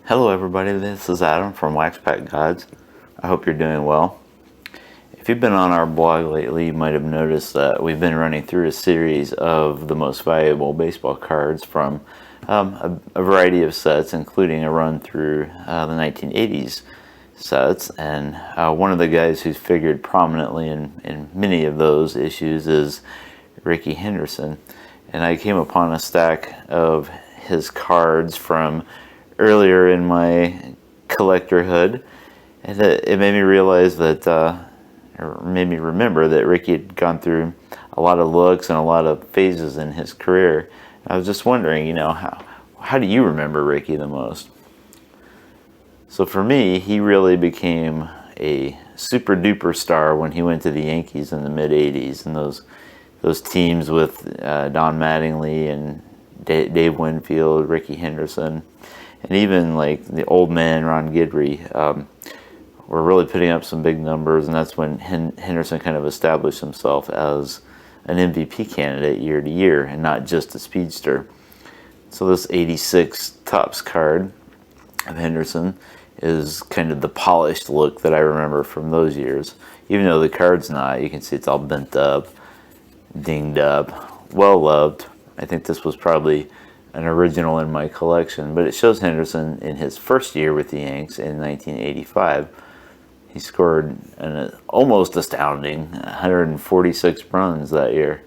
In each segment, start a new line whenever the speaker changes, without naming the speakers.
Hello everybody, this is Adam from Wax Pack Gods. I hope you're doing well. If you've been on our blog lately, you might have noticed that we've been running through a series of the most valuable baseball cards from a variety of sets, including a run through the 1980s sets. And one of the guys who's figured prominently in many of those issues is Rickey Henderson. And I came upon a stack of his cards from earlier in my collectorhood, and it made me realize that, or made me remember that Rickey had gone through a lot of looks and a lot of phases in his career. I was just wondering, how do you remember Rickey the most? So for me, he really became a super duper star when he went to the Yankees in the mid '80s, and those teams with Don Mattingly and Dave Winfield, Rickey Henderson, and even like the old man Ron Guidry were really putting up some big numbers, and that's when Henderson kind of established himself as an MVP candidate year to year, and not just a speedster. So this '86 Topps card of Henderson is kind of the polished look that I remember from those years. Even though the card's not, you can see it's all bent up, dinged up, well loved. I think this was probably an original in my collection, but it shows Henderson in his first year with the Yanks in 1985. He scored an almost astounding 146 runs that year.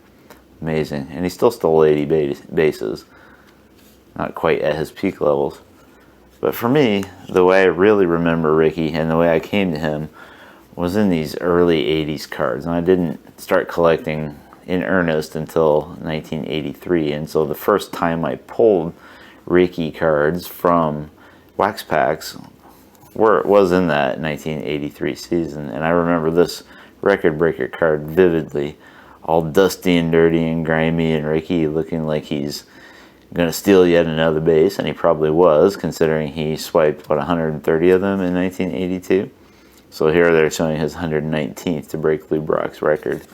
Amazing. And he still stole 80 bases. Not quite at his peak levels. But for me, the way I really remember Rickey and the way I came to him was in these early 80s cards. And I didn't start collecting in earnest until 1983, and so the first time I pulled Rickey cards from wax packs was in that 1983 season. And I remember this record breaker card vividly, all dusty and dirty and grimy, and Rickey looking like he's going to steal yet another base, and he probably was, considering he swiped 130 of them in 1982. So here they're showing his 119th to break Lou Brock's record.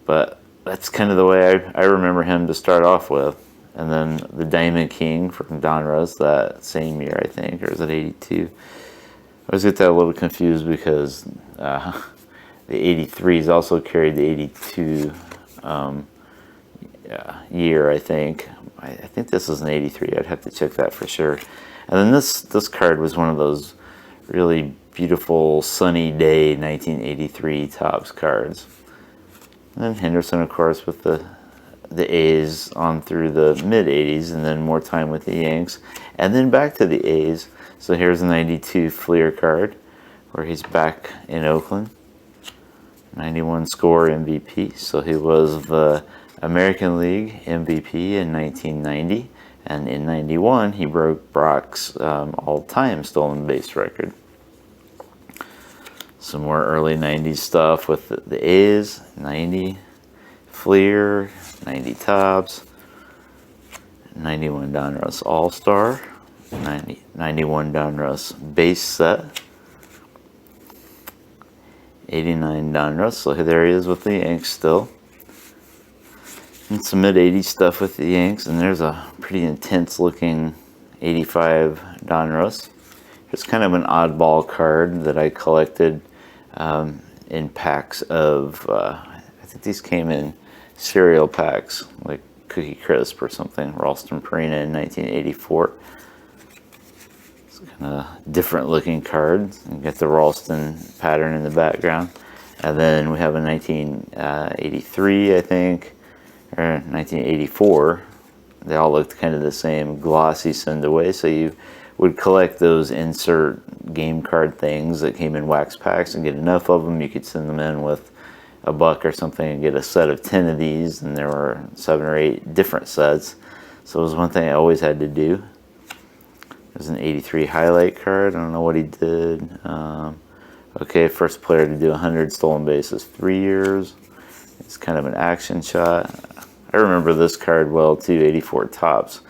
But that's kind of the way I remember him to start off with. And then the Diamond King from Donruss that same year, I think, or is it 82? I always get that a little confused because the 83s also carried the 82 year, I think. I think this is an 83. I'd have to check that for sure. And then this card was one of those really beautiful sunny day 1983 Topps cards. And then Henderson, of course, with the A's on through the mid-'80s, and then more time with the Yanks, and then back to the A's. So here's a 92 Fleer card, where he's back in Oakland. 91 score MVP, so he was the American League MVP in 1990, and in 91 he broke Brock's all-time stolen base record. Some more early 90s stuff with the A's, 90 Fleer, 90 Topps, 91 Donruss All-Star, 91 Donruss base set, 89 Donruss, so there he is with the Yanks still. And some mid-'80s stuff with the Yanks, and there's a pretty intense looking 85 Donruss. It's kind of an oddball card that I collected in packs of, I think these came in cereal packs, like Cookie Crisp or something, Raltson-Purina in 1984. It's kind of different looking card. You get the Ralston pattern in the background. And then we have a 1983, I think, or 1984. They all looked kind of the same, glossy send away, so you would collect those insert game card things that came in wax packs and get enough of them. You could send them in with $1 or something and get a set of 10 of these, and there were 7 or 8 different sets. So it was one thing I always had to do. There's an 83 highlight card. I don't know what he did. Okay, first player to do 100 stolen bases, 3 years. It's kind of an action shot. I remember this card well too, 84 Topps.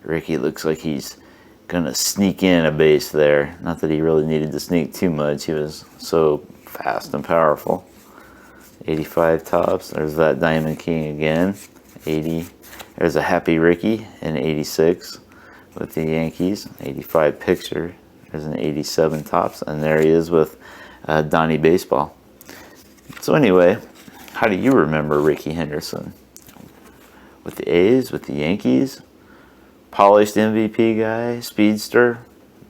Rickey looks like he's gonna sneak in a base there. Not that he really needed to sneak too much. He was so fast and powerful. 85 Topps. There's that Diamond King again. 80. There's a Happy Rickey in 86. with the Yankees, 85 picture. There's an 87 tops, and there he is with Donnie Baseball. So anyway, how do you remember Rickey Henderson? With the A's, with the Yankees, polished MVP guy, speedster,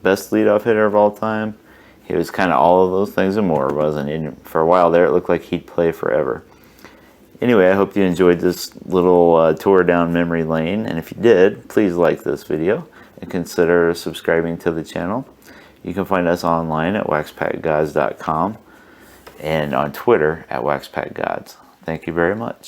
best leadoff hitter of all time. He was kind of all of those things and more, wasn't he? For a while there, it looked like he'd play forever. Anyway, I hope you enjoyed this little tour down memory lane, and if you did, please like this video and consider subscribing to the channel. You can find us online at waxpackgods.com and on Twitter at waxpackgods. Thank you very much.